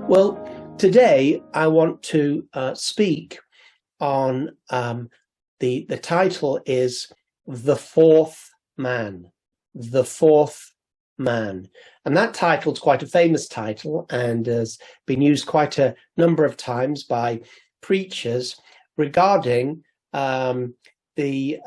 Well, today I want to speak on the title is The Fourth Man. The Fourth Man. And that title is quite a famous title and has been used quite a number of times by preachers regarding the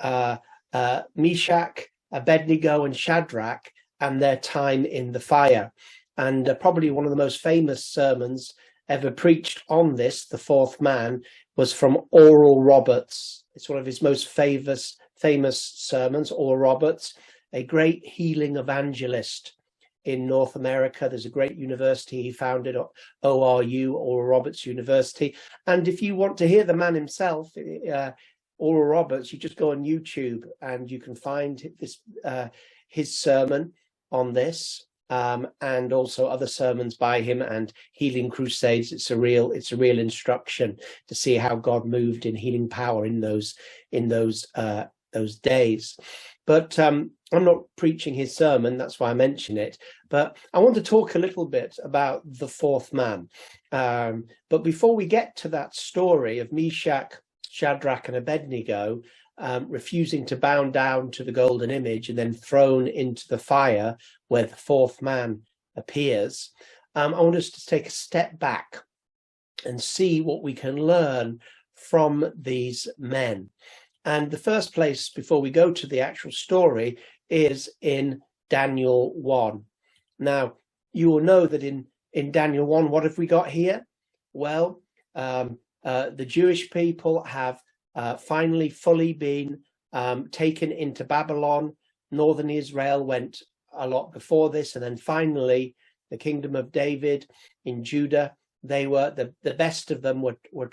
Meshach, Abednego, and Shadrach and their time in the fire. And probably one of the most famous sermons ever preached on this, the fourth man, was from Oral Roberts. It's one of his most famous sermons, Oral Roberts, a great healing evangelist in North America. There's a great university he founded, ORU, Oral Roberts University. And if you want to hear the man himself, Oral Roberts, you just go on YouTube and you can find this his sermon on this. And also other sermons by him and healing crusades. It's a real instruction to see how God moved in healing power in those days. But I'm not preaching his sermon, that's why I mention it. But I want to talk a little bit about the fourth man. But before we get to that story of Meshach, Shadrach, and Abednego refusing to bow down to the golden image and then thrown into the fire where the fourth man appears, I want us to take a step back and see what we can learn from these men. And the first place before we go to the actual story is in Daniel 1. Now, you will know that in Daniel 1, what have we got here? Well, the Jewish people have finally fully been taken into Babylon. Northern Israel went a lot before this, and then finally the kingdom of David in Judah, they were the best of them were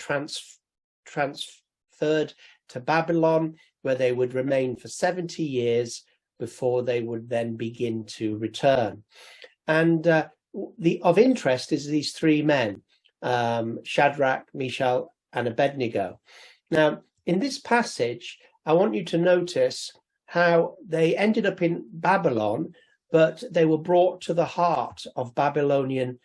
transferred to Babylon, where they would remain for 70 years before they would then begin to return. And of interest is these three men, Shadrach, Meshach, and Abednego. Now, in this passage, I want you to notice how they ended up in Babylon, but they were brought to the heart of Babylonian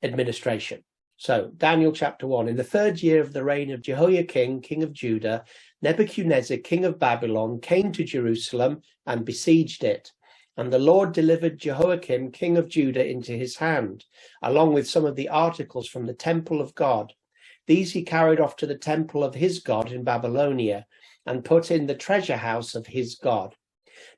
administration. So, Daniel chapter 1, in the third year of the reign of Jehoiakim, king of Judah, Nebuchadnezzar, king of Babylon, came to Jerusalem and besieged it. And the Lord delivered Jehoiakim, king of Judah, into his hand, along with some of the articles from the temple of God. These he carried off to the temple of his God in Babylonia and put in the treasure house of his God.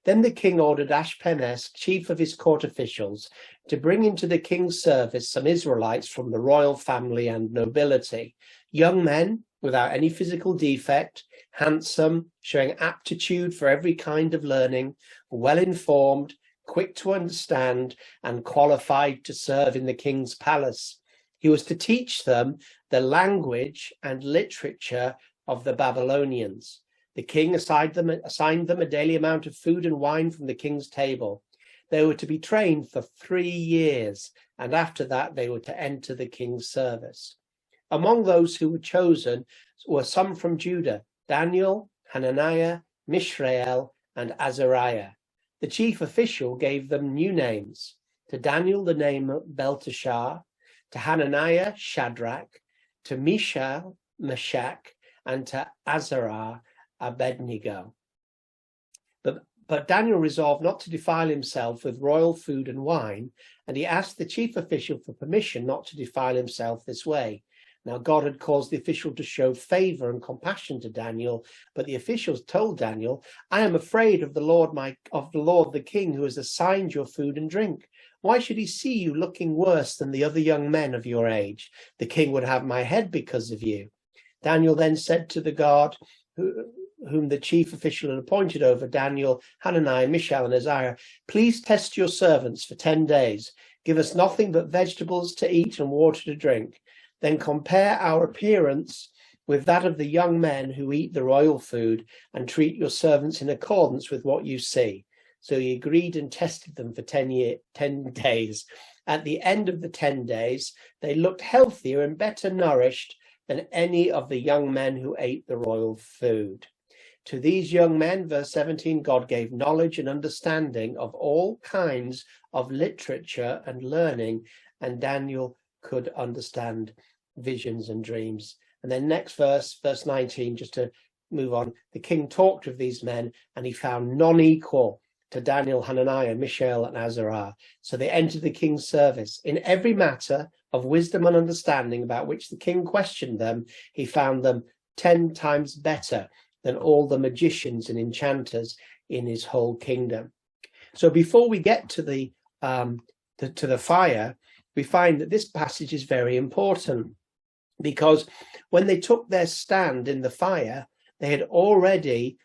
Then the king ordered Ashpenaz, chief of his court officials, to bring into the king's service some Israelites from the royal family and nobility, young men without any physical defect, handsome, showing aptitude for every kind of learning, well-informed, quick to understand, and qualified to serve in the king's palace. He was to teach them the language and literature of the Babylonians. The king assigned them a daily amount of food and wine from the king's table. They were to be trained for 3 years, and after that they were to enter the king's service. Among those who were chosen were some from Judah: Daniel, Hananiah, Mishael, and Azariah. The chief official gave them new names. To Daniel the name Belteshazzar, to Hananiah Shadrach, to Mishael Meshach, and to Azariah Abednego. But Daniel resolved not to defile himself with royal food and wine, and he asked the chief official for permission not to defile himself this way. Now God had caused the official to show favor and compassion to Daniel, but the officials told Daniel, "I am afraid of the Lord the king, who has assigned your food and drink. Why should he see you looking worse than the other young men of your age? The king would have my head because of you." Daniel then said to the guard, whom the chief official had appointed over Daniel, Hananiah, Mishael, and Azariah, "Please test your servants for 10 days. Give us nothing but vegetables to eat and water to drink. Then compare our appearance with that of the young men who eat the royal food, and treat your servants in accordance with what you see." So he agreed and tested them for 10 days. At the end of the 10 days, they looked healthier and better nourished than any of the young men who ate the royal food. To these young men, verse 17, God gave knowledge and understanding of all kinds of literature and learning, and Daniel could understand visions and dreams. And then next verse 19, just to move on, the king talked with these men, and he found none equal to Daniel, Hananiah, Mishael, and Azariah. So they entered the king's service. In every matter of wisdom and understanding about which the king questioned them, he found them 10 times better than all the magicians and enchanters in his whole kingdom. So before we get to the fire, we find that this passage is very important, because when they took their stand in the fire, they had already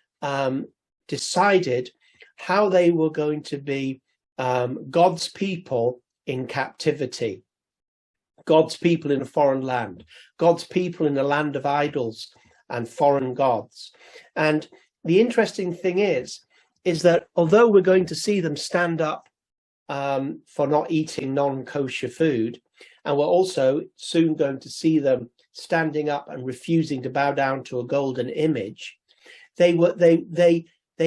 decided how they were going to be God's people in captivity, God's people in a foreign land, God's people in a land of idols and foreign gods. And the interesting thing is that although we're going to see them stand up for not eating non-kosher food, and we're also soon going to see them standing up and refusing to bow down to a golden image, they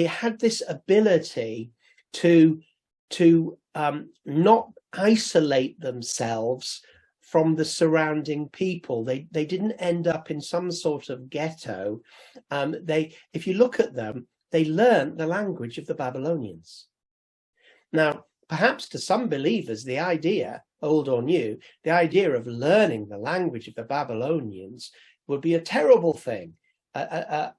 had this ability to not isolate themselves from the surrounding people. They didn't end up in some sort of ghetto. If you look at them, they learned the language of the Babylonians. Now, perhaps to some believers, the idea, old or new, the idea of learning the language of the Babylonians would be a terrible thing, a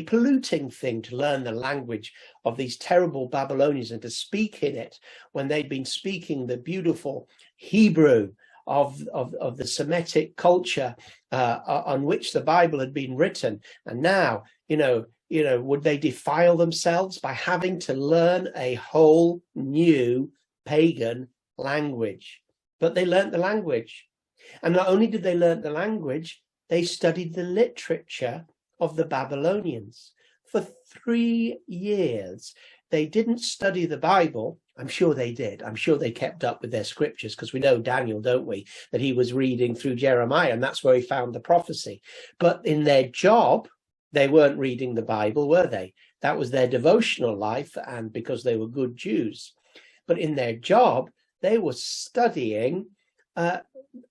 polluting thing, to learn the language of these terrible Babylonians and to speak in it when they'd been speaking the beautiful Hebrew of the Semitic culture on which the Bible had been written. And now, would they defile themselves by having to learn a whole new pagan language? But they learnt the language. And not only did they learn the language, they studied the literature of the Babylonians. For 3 years, they didn't study the Bible. I'm sure they did. I'm sure they kept up with their scriptures, because we know Daniel, don't we, that he was reading through Jeremiah, and that's where he found the prophecy. But in their job, they weren't reading the Bible, were they? That was their devotional life, and because they were good Jews. But in their job, they were studying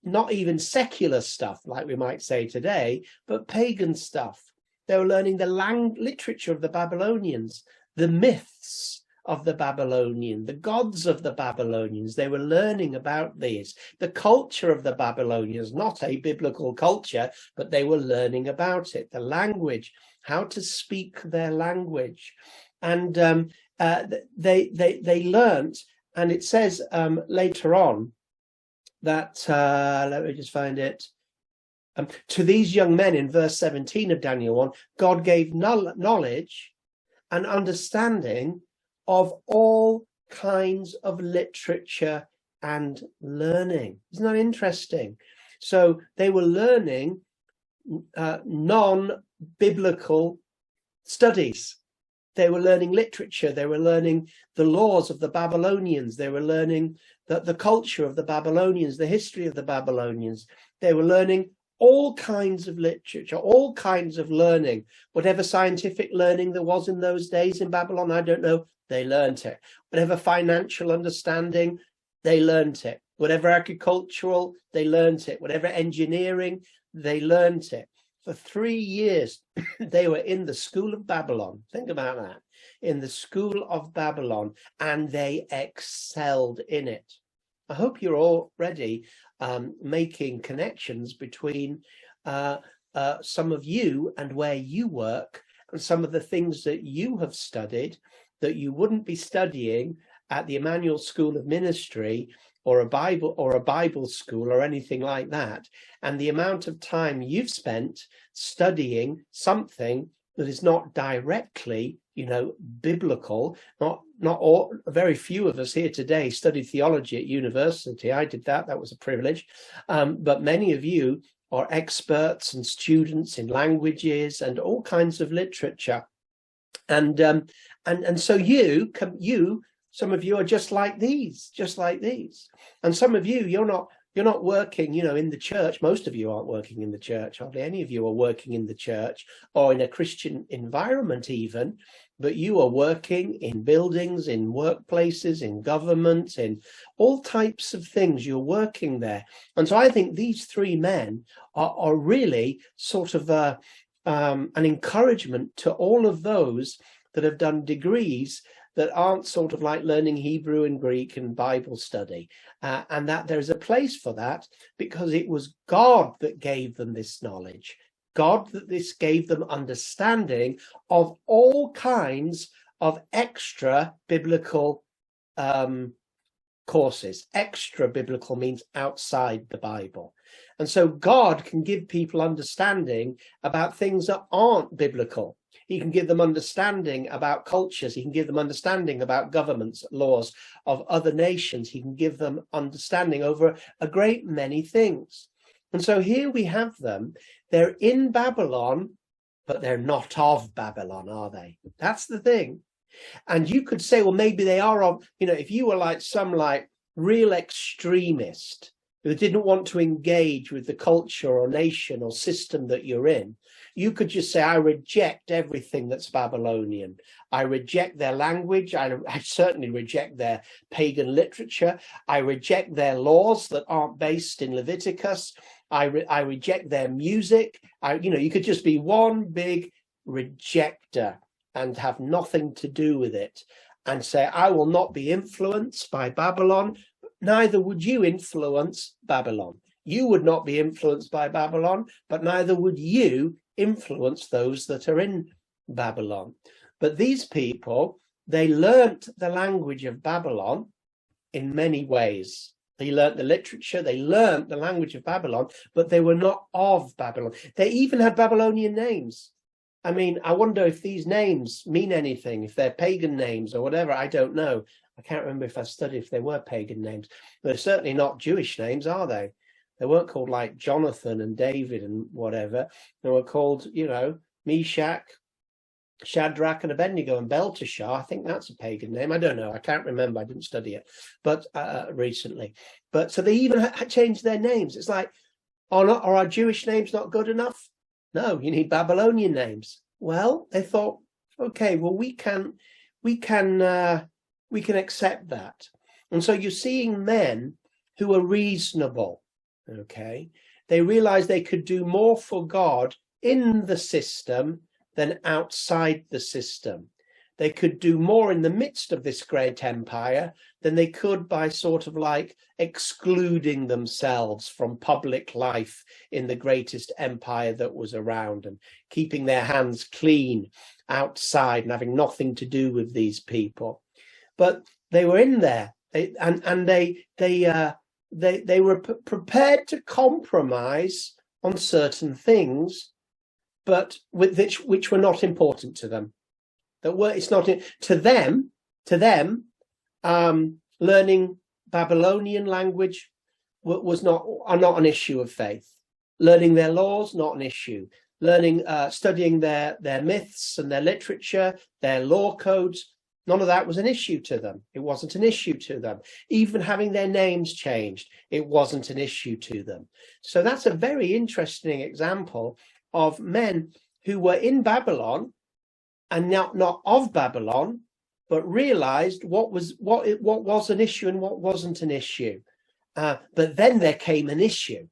not even secular stuff, like we might say today, but pagan stuff. They were learning the literature of the Babylonians, the myths of the Babylonian, the gods of the Babylonians. They were learning about these, the culture of the Babylonians, not a biblical culture, but they were learning about it, the language, how to speak their language. And they learnt, and it says later on that, let me just find it, to these young men in verse 17 of Daniel 1, God gave knowledge and understanding of all kinds of literature and learning. Isn't that interesting? So they were learning non-biblical studies. They were learning literature. They were learning the laws of the Babylonians. They were learning the culture of the Babylonians, the history of the Babylonians. They were learning all kinds of literature, all kinds of learning. Whatever scientific learning there was in those days in Babylon, I don't know, they learned it. Whatever financial understanding, they learned it. Whatever agricultural, they learned it. Whatever engineering, they learned it. For 3 years, they were in the school of Babylon. Think about that. In the school of Babylon, and they excelled in it. I hope you're already making connections between some of you and where you work, and some of the things that you have studied that you wouldn't be studying at the Emmanuel School of Ministry or a Bible school or anything like that, and the amount of time you've spent studying something that is not directly, biblical. Not all, very few of us here today studied theology at university. I did that. That was a privilege. But many of you are experts and students in languages and all kinds of literature. And so some of you are just like these. And some of you, you're not You're not working, in the church. Most of you aren't working in the church. Hardly any of you are working in the church or in a Christian environment even, but you are working in buildings, in workplaces, in governments, in all types of things. You're working there. And so I think these three men are really sort of an encouragement to all of those that have done degrees that aren't sort of like learning Hebrew and Greek and Bible study, and that there's a place for that, because it was God that gave them this knowledge. God that this gave them understanding of all kinds of extra biblical courses. Extra biblical means outside the Bible. And so God can give people understanding about things that aren't biblical. He can give them understanding about cultures. He can give them understanding about governments, laws of other nations. He can give them understanding over a great many things. And so here we have them. They're in Babylon, but they're not of Babylon, are they? That's the thing. And you could say, well, maybe they are of, if you were like some real extremist who didn't want to engage with the culture or nation or system that you're in, you could just say, I reject everything that's Babylonian. I reject their language. I certainly reject their pagan literature. I reject their laws that aren't based in Leviticus. I reject their music. You could just be one big rejecter and have nothing to do with it and say, I will not be influenced by Babylon. Neither would you influence Babylon. You would not be influenced by Babylon, but neither would you influence those that are in Babylon. But these people, they learnt the language of Babylon in many ways. They learnt the literature, they learnt the language of Babylon, but they were not of Babylon. They even had Babylonian names. I mean, I wonder if these names mean anything, if they're pagan names or whatever. I don't know. I can't remember if I studied if they were pagan names. They're certainly not Jewish names, are they? They weren't called like Jonathan and David and whatever. They were called, Meshach, Shadrach and Abednego and Belteshazzar. I think that's a pagan name. I don't know. I can't remember. I didn't study it, but recently. But so they even changed their names. It's like, are our Jewish names not good enough? No, you need Babylonian names. Well, they thought, okay, well, we can accept that. And so you're seeing men who are reasonable. Okay, they realized they could do more for God in the system than outside the system. They could do more in the midst of this great empire than they could by sort of like excluding themselves from public life in the greatest empire that was around and keeping their hands clean outside and having nothing to do with these people. But they were in there, and they were prepared to compromise on certain things, but which were not important to them. It's not to them. Learning Babylonian language was not an issue of faith. Learning their laws, not an issue. Studying their myths and their literature, their law codes, none of that was an issue to them. It wasn't an issue to them. Even having their names changed, it wasn't an issue to them. So that's a very interesting example of men who were in Babylon and not of Babylon, but realized what was an issue and what wasn't an issue. But then there came an issue.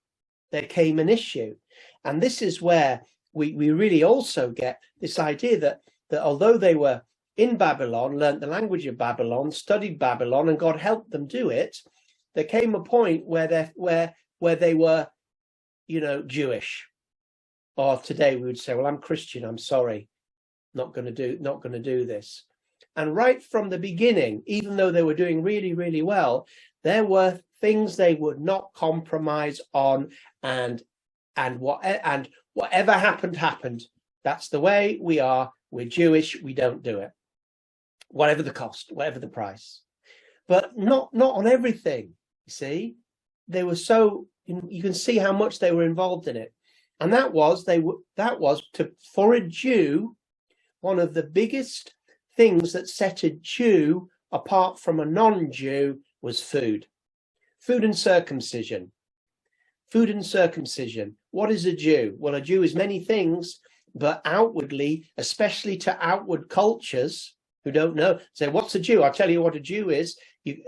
And this is where we really also get this idea that although they were in Babylon, learnt the language of Babylon, studied Babylon, and God helped them do it, there came a point where they were, Jewish. Or today we would say, well, I'm Christian, I'm sorry, not going to do this. And right from the beginning, even though they were doing really, really well, there were things they would not compromise on, and whatever happened. That's the way we are. We're Jewish. We don't do it. Whatever the cost, whatever the price, but not on everything. You see, they were so, you can see how much they were involved in it. And that was for a Jew, one of the biggest things that set a Jew apart from a non-Jew was food and circumcision. Food and circumcision. What is a Jew? Well, a Jew is many things, but outwardly, especially to outward cultures who don't know, say, what's a Jew? I'll tell you what a Jew is.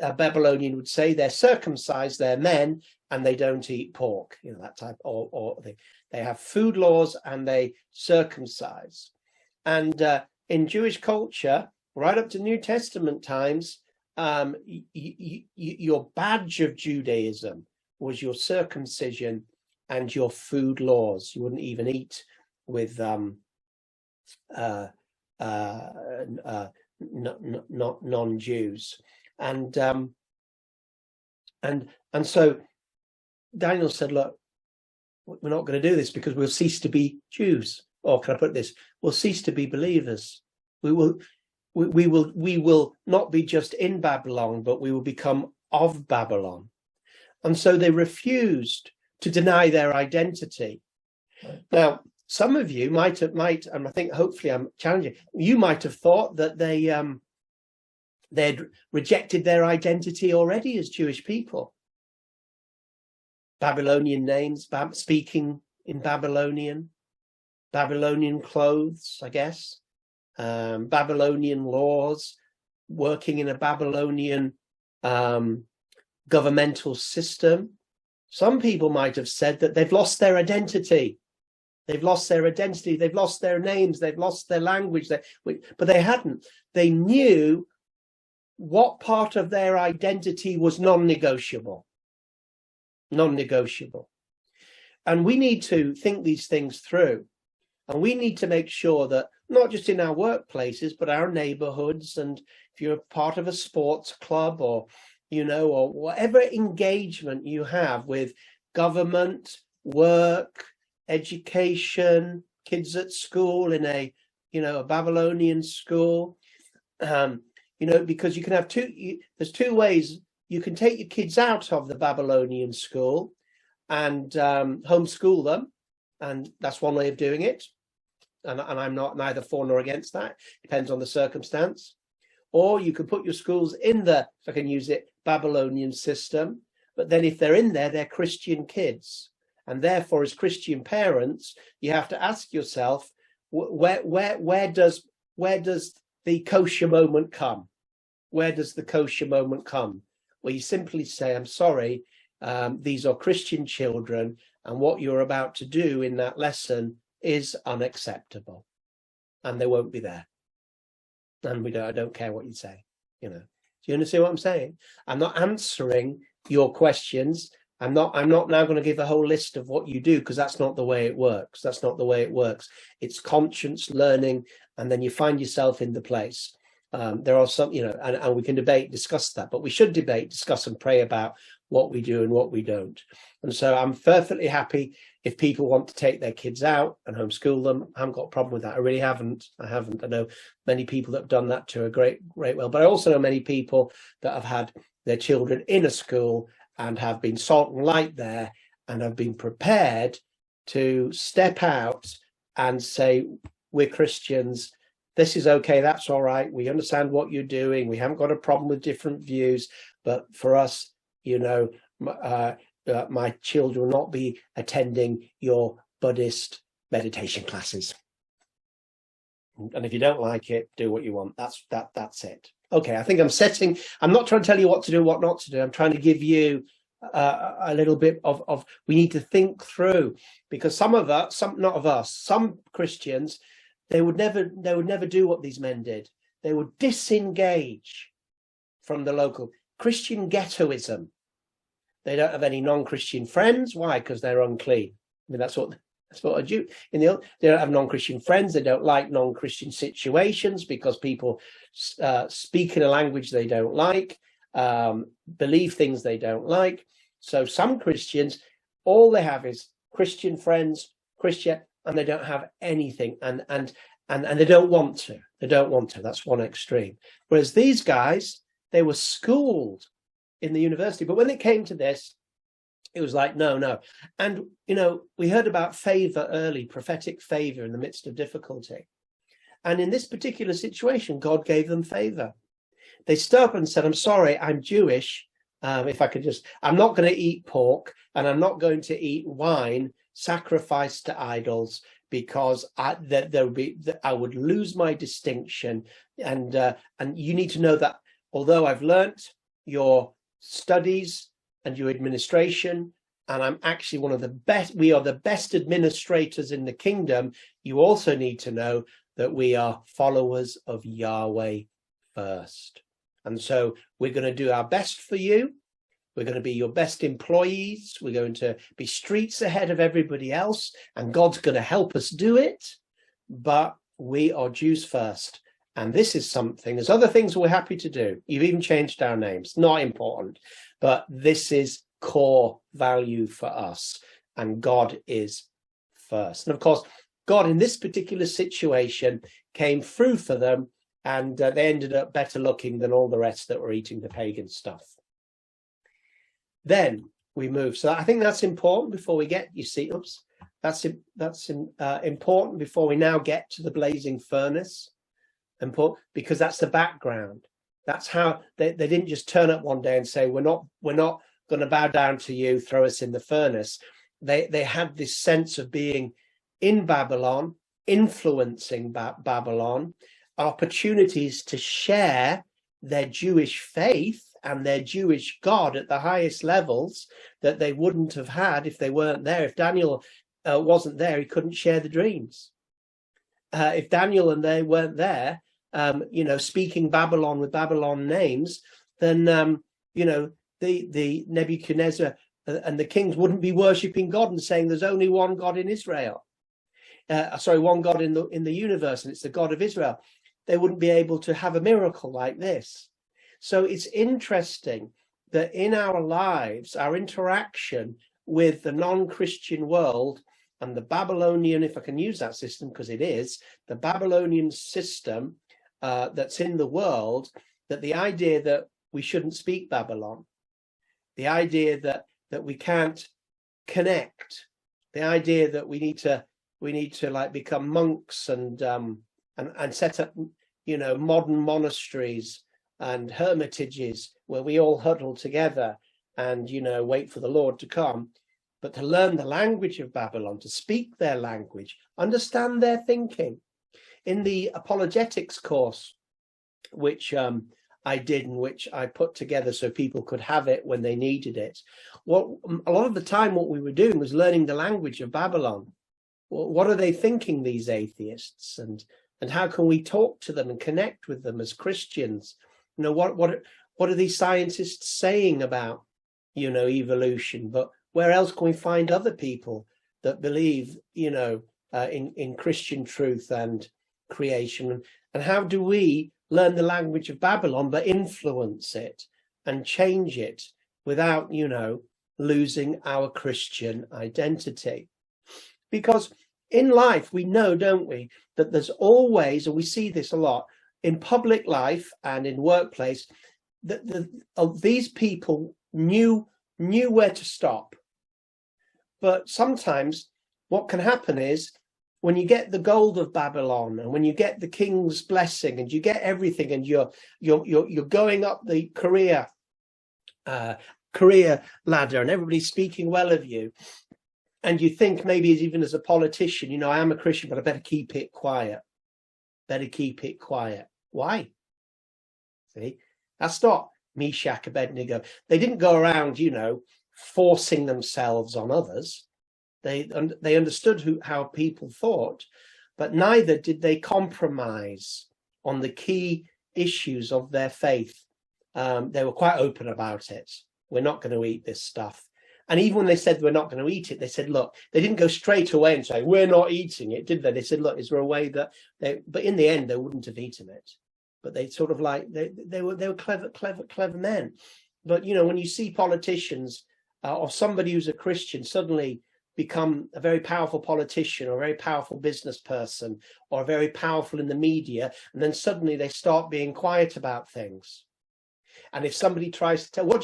A Babylonian would say they're circumcised, they're men, and they don't eat pork. You know, that type, or they have food laws and they circumcise. And in Jewish culture, right up to New Testament times, your badge of Judaism was your circumcision and your food laws. You wouldn't even eat with non-Jews, and so Daniel said, look, we're not going to do this because we'll cease to be Jews, or can I put this, we'll cease to be believers. We will not be just in Babylon, but we will become of Babylon. And so they refused to deny their identity. Now, some of you might, and I think hopefully I'm challenging, you might have thought that they'd rejected their identity already as Jewish people. Babylonian names, speaking in Babylonian clothes, I guess, Babylonian laws, working in a Babylonian governmental system. Some people might have said that they've lost their identity. They've lost their identity. They've lost their names. They've lost their language. But they hadn't. They knew what part of their identity was non-negotiable. Non-negotiable. And we need to think these things through. And we need to make sure that not just in our workplaces, but our neighborhoods, and if you're part of a sports club, or or whatever engagement you have with government, work, education, kids at school, in a Babylonian school, because you can have there's two ways. You can take your kids out of the Babylonian school and homeschool them, and that's one way of doing it. And I'm neither for nor against that. Depends on the circumstance. Or you can put your schools in the, if I can use it, Babylonian system. But then if they're in there, they're Christian kids. And therefore, as Christian parents, you have to ask yourself, where does the kosher moment come? Where does the kosher moment come? Where you simply say, I'm sorry, these are Christian children, and what you're about to do in that lesson is unacceptable, and they won't be there. And I don't care what you say. Do you understand what I'm saying? I'm not answering your questions. I'm not now going to give a whole list of what you do, because that's not the way it works. That's not the way it works. It's conscience learning, and then you find yourself in the place. There are some, and we can discuss that, but we should discuss and pray about what we do and what we don't. And so I'm perfectly happy if people want to take their kids out and homeschool them. I haven't got a problem with that. I really haven't. I know many people that have done that to a great well, but I also know many people that have had their children in a school and have been salt and light there, and have been prepared to step out and say, we're Christians. This is okay. That's all right. We understand what you're doing. We haven't got a problem with different views. But for us, my children will not be attending your Buddhist meditation classes. And if you don't like it, do what you want. That's it. Okay, I think I'm not trying to tell you what to do, what not to do. I'm trying to give you a little bit of we need to think through, because some Christians, they would never do what these men did. They would disengage from the local Christian ghettoism. They don't have any non-Christian friends. Why? Because they're unclean. I mean, that's what a Jew they don't have non-Christian friends. They don't like non-Christian situations because people speak in a language they don't like, believe things they don't like. So some Christians, all they have is Christian friends, Christian, and they don't have anything, and they don't want to. They don't want to. That's one extreme. Whereas these guys, they were schooled in the university, but when it came to this, it was like, no. And, we heard about favor early, prophetic favor in the midst of difficulty. And in this particular situation, God gave them favor. They stood up and said, I'm sorry, I'm Jewish, If I could just, I'm not going to eat pork, and I'm not going to eat wine sacrificed to idols, because I would lose my distinction. And you need to know that although I've learnt your studies and your administration, and I'm actually one of the best, we are the best administrators in the kingdom, you also need to know that we are followers of Yahweh first. And so we're going to do our best for you. We're going to be your best employees. We're going to be streets ahead of everybody else, and God's going to help us do it. But we are Jews first. And this is something, there's other things we're happy to do. You've even changed our names, not important. But this is core value for us. And God is first. And of course, God in this particular situation came through for them, and they ended up better looking than all the rest that were eating the pagan stuff. Then we move. So I think that's important before we get, you see, that's important before we now get to the blazing furnace. Important because that's the background. That's how they didn't just turn up one day and say, we're not going to bow down to you, throw us in the furnace. They had this sense of being in Babylon, influencing Babylon, opportunities to share their Jewish faith and their Jewish God at the highest levels that they wouldn't have had if they weren't there. If Daniel wasn't there, he couldn't share the dreams. If Daniel and they weren't there, speaking Babylon with Babylon names, then, the Nebuchadnezzar and the kings wouldn't be worshipping God and saying there's only one God in Israel. One God in the universe, and it's the God of Israel. They wouldn't be able to have a miracle like this. So it's interesting that in our lives, our interaction with the non-Christian world and the Babylonian, if I can use that system, because it is, the Babylonian system that's in the world, that the idea that we shouldn't speak Babylon, the idea that we can't connect, the idea that we need to like become monks and set up, modern monasteries and hermitages where we all huddle together and, wait for the Lord to come. But to learn the language of Babylon, to speak their language, understand their thinking. In the apologetics course, which I did and which I put together so people could have it when they needed it, a lot of the time what we were doing was learning the language of Babylon. What are they thinking, these atheists? And how can we talk to them and connect with them as Christians? What are these scientists saying about, evolution? But where else can we find other people that believe, in Christian truth and creation? And how do we learn the language of Babylon, but influence it and change it without, losing our Christian identity? Because in life, we know, don't we, that there's always, and we see this a lot, in public life and in workplace, that these people knew where to stop. But sometimes what can happen is when you get the gold of Babylon and when you get the king's blessing and you get everything and you're going up the career ladder and everybody's speaking well of you, and you think maybe even as a politician, I am a Christian, but I better keep it quiet. Why? See, that's not Meshach, Abednego. They didn't go around, forcing themselves on others. They understood how people thought, but neither did they compromise on the key issues of their faith. They were quite open about it. We're not going to eat this stuff. And even when they said we're not going to eat it, they said, look, they didn't go straight away and say, we're not eating it, did they? They said, look, is there a way that but in the end, they wouldn't have eaten it. But they sort of they were clever men. But, when you see politicians or somebody who's a Christian suddenly become a very powerful politician or a very powerful business person or very powerful in the media, and then suddenly they start being quiet about things. And if somebody tries to tell, what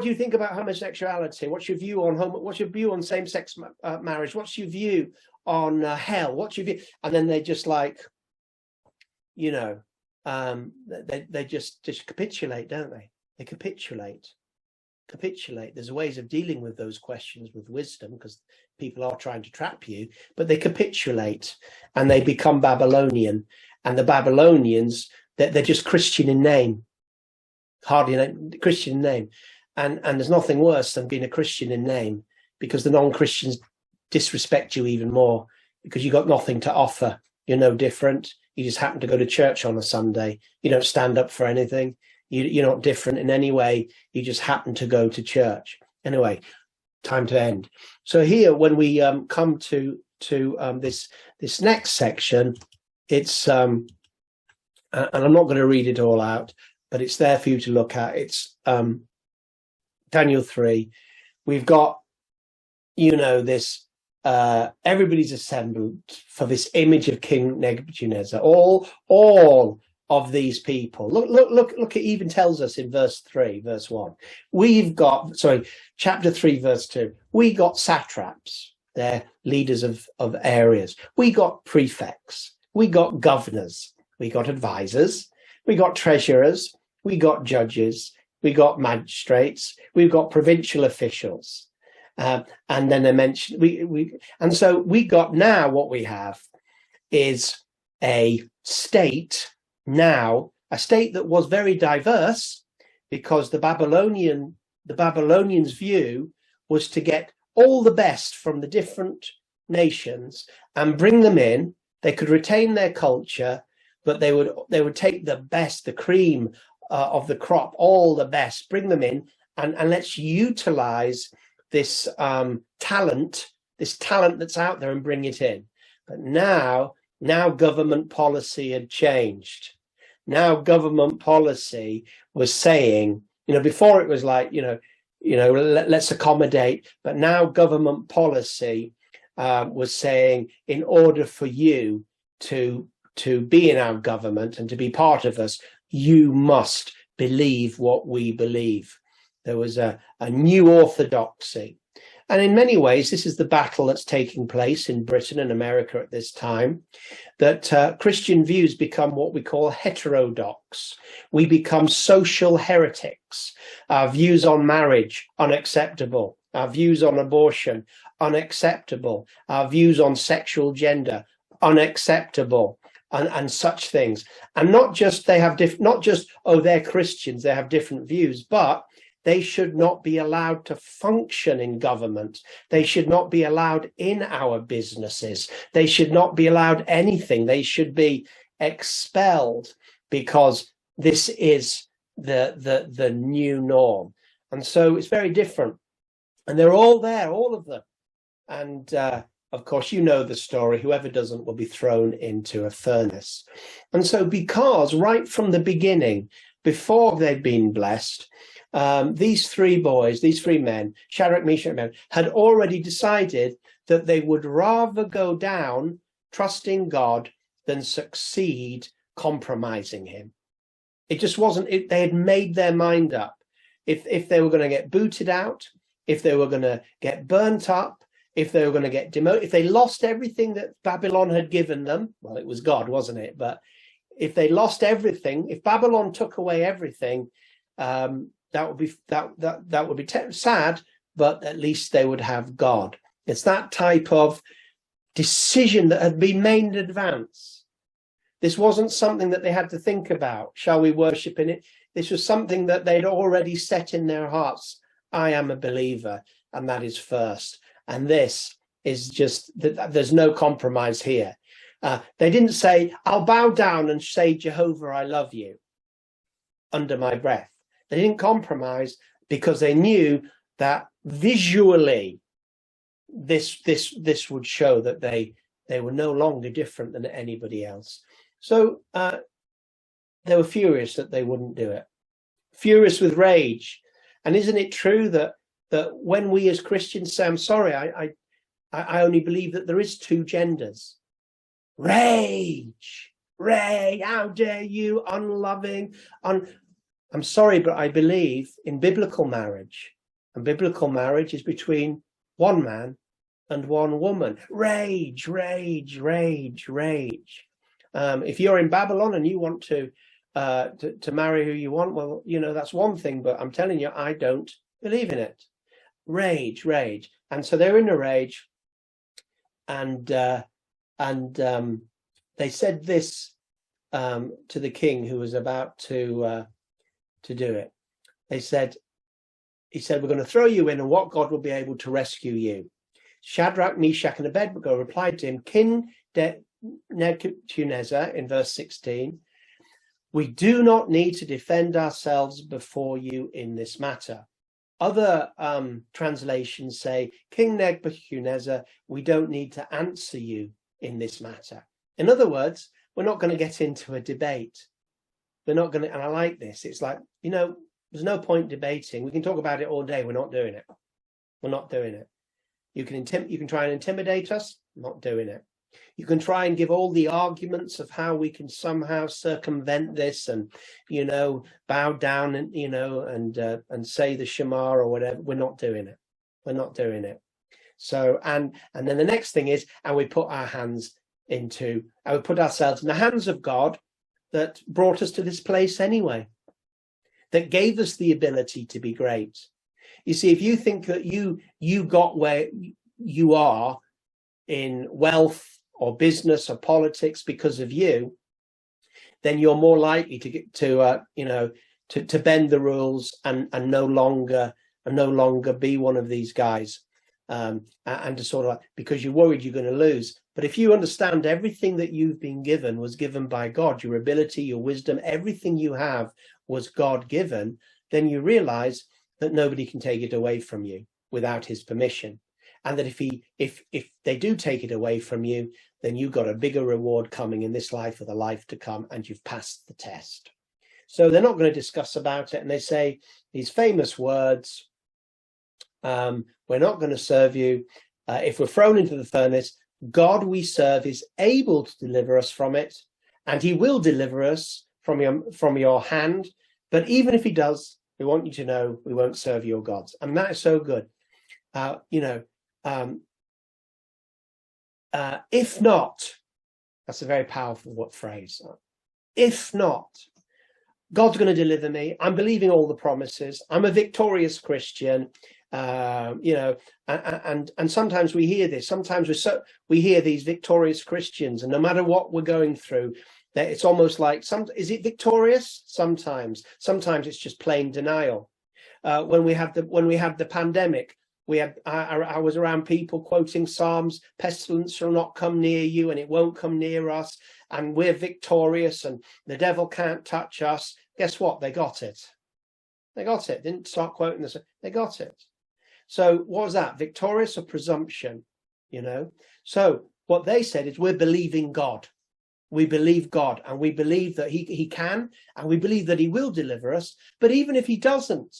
do you think about homosexuality? What's your view on what's your view on same-sex marriage? What's your view on hell? What's your view? And then they just they just capitulate, don't they? They capitulate. capitulate. There's ways of dealing with those questions with wisdom, because people are trying to trap you, but they capitulate and they become Babylonian. And the Babylonians, they're just Christian in name, hardly Christian in name. And there's nothing worse than being a Christian in name, because the non-Christians disrespect you even more, because you got nothing to offer. You're no different. You just happen to go to church on a Sunday. You don't stand up for anything. You're not different in any way. You just happen to go to church. Anyway, time to end. So here, when we come to this next section, it's and I'm not going to read it all out, but it's there for you to look at. It's Daniel 3. We've got, this. Everybody's assembled for this image of King Nebuchadnezzar. All of these people. Look! It even tells us in verse 1. We've got, chapter 3, verse 2. We got satraps. They're leaders of areas. We got prefects. We got governors. We got advisors. We got treasurers. We got judges. We got magistrates. We've got provincial officials. And then they mentioned and so we got, now what we have is a state that was very diverse, because the Babylonians' view was to get all the best from the different nations and bring them in. They could retain their culture, but they would take the best, the cream of the crop, all the best, bring them in, and let's utilize this talent that's out there and bring it in. But now government policy had changed. Now government policy was saying, before it was like, let's accommodate, but now government policy was saying, in order for you to be in our government and to be part of us, you must believe what we believe. There was a new orthodoxy. And in many ways, this is the battle that's taking place in Britain and America at this time, that Christian views become what we call heterodox. We become social heretics. Our views on marriage, unacceptable. Our views on abortion, unacceptable. Our views on sexual gender, unacceptable. And such things. And not just they're Christians, they have different views, but they should not be allowed to function in government. They should not be allowed in our businesses. They should not be allowed anything. They should be expelled, because this is the new norm. And so it's very different. And they're all there, all of them. And of course, you know the story. Whoever doesn't will be thrown into a furnace. And so, because right from the beginning, before they'd been blessed, these three men, Shadrach, Meshach, and Abednego, had already decided that they would rather go down trusting God than succeed compromising him. It just wasn't, they had made their mind up. If they were going to get booted out, if they were going to get burnt up, if they were going to get demoted, if they lost everything that Babylon had given them, well, it was God, wasn't it? But if they lost everything, if Babylon took away everything, that would be sad, but at least they would have God. It's that type of decision that had been made in advance. This wasn't something that they had to think about. Shall we worship in it? This was something that they'd already set in their hearts. I am a believer, and that is first. And this is just, there's no compromise here. They didn't say, I'll bow down and say, Jehovah, I love you, under my breath. They didn't compromise, because they knew that visually this would show that they were no longer different than anybody else. So they were furious that they wouldn't do it, furious with rage. And isn't it true that when we as Christians say, I'm sorry, I only believe that there is two genders? Rage, how dare you, unloving, I'm sorry, but I believe in biblical marriage. And biblical marriage is between one man and one woman. Rage. If you're in Babylon and you want to marry who you want, well, that's one thing. But I'm telling you, I don't Believe in it. Rage. And so they're in a rage, and they said this to the king who was about to do it. He said, we're going to throw you in, and what God will be able to rescue you? Shadrach, Meshach, and Abednego replied to him, King Nebuchadnezzar, in verse 16, we do not need to defend ourselves before you in this matter. Other translations say, King Nebuchadnezzar, we don't need to answer you in this matter. In other words, we're not going to get into a debate. We're not going to, and I like this. It's like, there's no point debating. We can talk about it all day. We're not doing it. We're not doing it. You can try and intimidate us. Not doing it. You can try and give all the arguments of how we can somehow circumvent this and, bow down and, and say the Shema or whatever. We're not doing it. We're not doing it. So, and then the next thing is, and we put ourselves in the hands of God that brought us to this place anyway, that gave us the ability to be great. You see, if you think that you got where you are in wealth or business or politics because of you, then you're more likely to get to bend the rules and no longer be one of these guys, and to sort of, because you're worried you're going to lose. But if you understand everything that you've been given was given by God, your ability, your wisdom, everything you have was God given, then you realize that nobody can take it away from you without his permission. And that if they do take it away from you, then you've got a bigger reward coming in this life or the life to come, and you've passed the test. So they're not going to discuss about it. And they say these famous words, we're not going to serve you. If we're thrown into the furnace, God we serve is able to deliver us from it, and he will deliver us from your hand. But even if he does, we want you to know we won't serve your gods. And that is so good. If not, that's a very powerful phrase. If not, God's going to deliver me. I'm believing all the promises. I'm a victorious Christian. And sometimes we hear this. Sometimes we hear these victorious Christians, and no matter what we're going through, that it's almost like is it victorious? Sometimes it's just plain denial. When we had the pandemic, I was around people quoting Psalms, pestilence shall not come near you and it won't come near us, and we're victorious and the devil can't touch us. Guess what? They got it. They got it. Didn't start quoting this. They got it. So what was that? Victorious or presumption? So what they said is, we're believing God. We believe God, and we believe that he can, and we believe that he will deliver us. But even if he doesn't,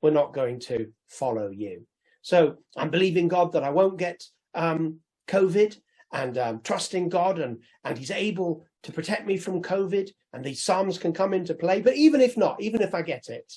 we're not going to follow you. So I'm believing God that I won't get COVID, and trusting God, and he's able to protect me from COVID, and these Psalms can come into play. But even if not, even if I get it,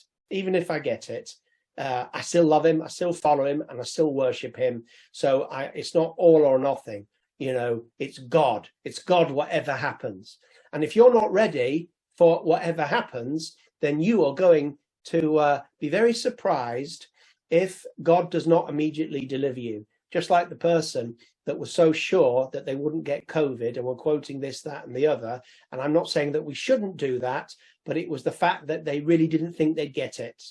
I still love him, I still follow him, and I still worship him. So it's not all or nothing. It's God. It's God, whatever happens. And if you're not ready for whatever happens, then you are going to be very surprised if God does not immediately deliver you. Just like the person that was so sure that they wouldn't get COVID and were quoting this, that, and the other. And I'm not saying that we shouldn't do that, but it was the fact that they really didn't think they'd get it,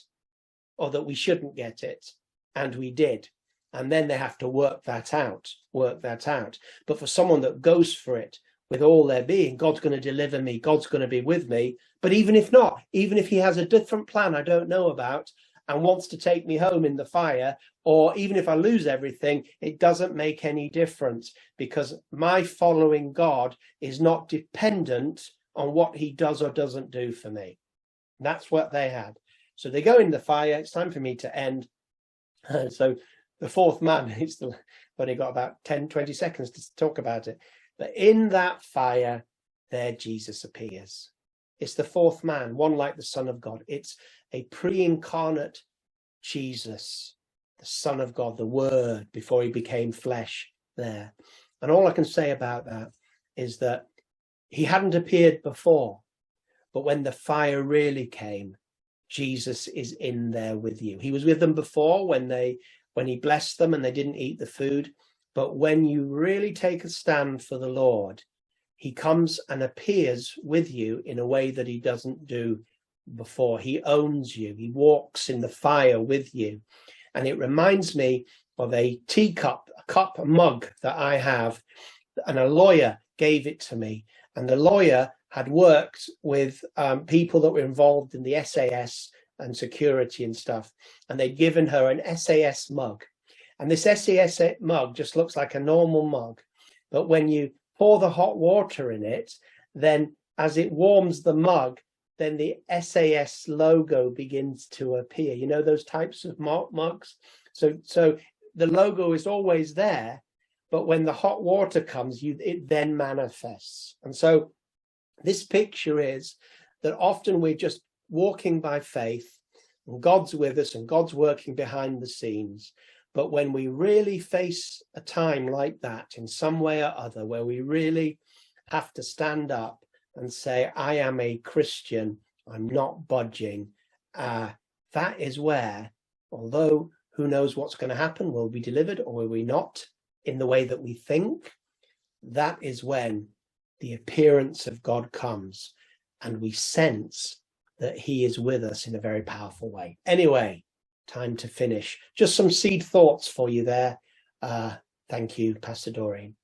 or that we shouldn't get it. And we did. And then they have to work that out. But for someone that goes for it with all their being, God's going to deliver me, God's going to be with me. But even if not, even if he has a different plan I don't know about and wants to take me home in the fire, or even if I lose everything, it doesn't make any difference, because my following God is not dependent on what he does or doesn't do for me. And that's what they had. So they go in the fire. It's time for me to end. So the fourth man, it's only got about 10-20 seconds to talk about it. But in that fire, there Jesus appears. It's the fourth man, one like the Son of God. It's a pre-incarnate Jesus, the Son of God, the Word, before he became flesh there. And all I can say about that is that he hadn't appeared before, but when the fire really came, Jesus is in there with you. He was with them before when he blessed them and they didn't eat the food. But when you really take a stand for the Lord, he comes and appears with you in a way that he doesn't do before. He owns you. He walks in the fire with you. And it reminds me of a teacup, a mug that I have, and a lawyer gave it to me. And the lawyer had worked with people that were involved in the SAS and security and stuff. And they'd given her an SAS mug. And this SAS mug just looks like a normal mug. But when you pour the hot water in it, then as it warms the mug, then the SAS logo begins to appear. You know those types of mugs? So the logo is always there, but when the hot water comes, it then manifests. And so this picture is that often we're just walking by faith, and God's with us, and God's working behind the scenes. But when we really face a time like that in some way or other, where we really have to stand up and say, I am a Christian, I'm not budging, that is where, although who knows what's going to happen, will we be delivered or will we not in the way that we think, that is when the appearance of God comes and we sense that he is with us in a very powerful way. Anyway, time to finish. Just some seed thoughts for you there. Thank you, Pastor Doreen.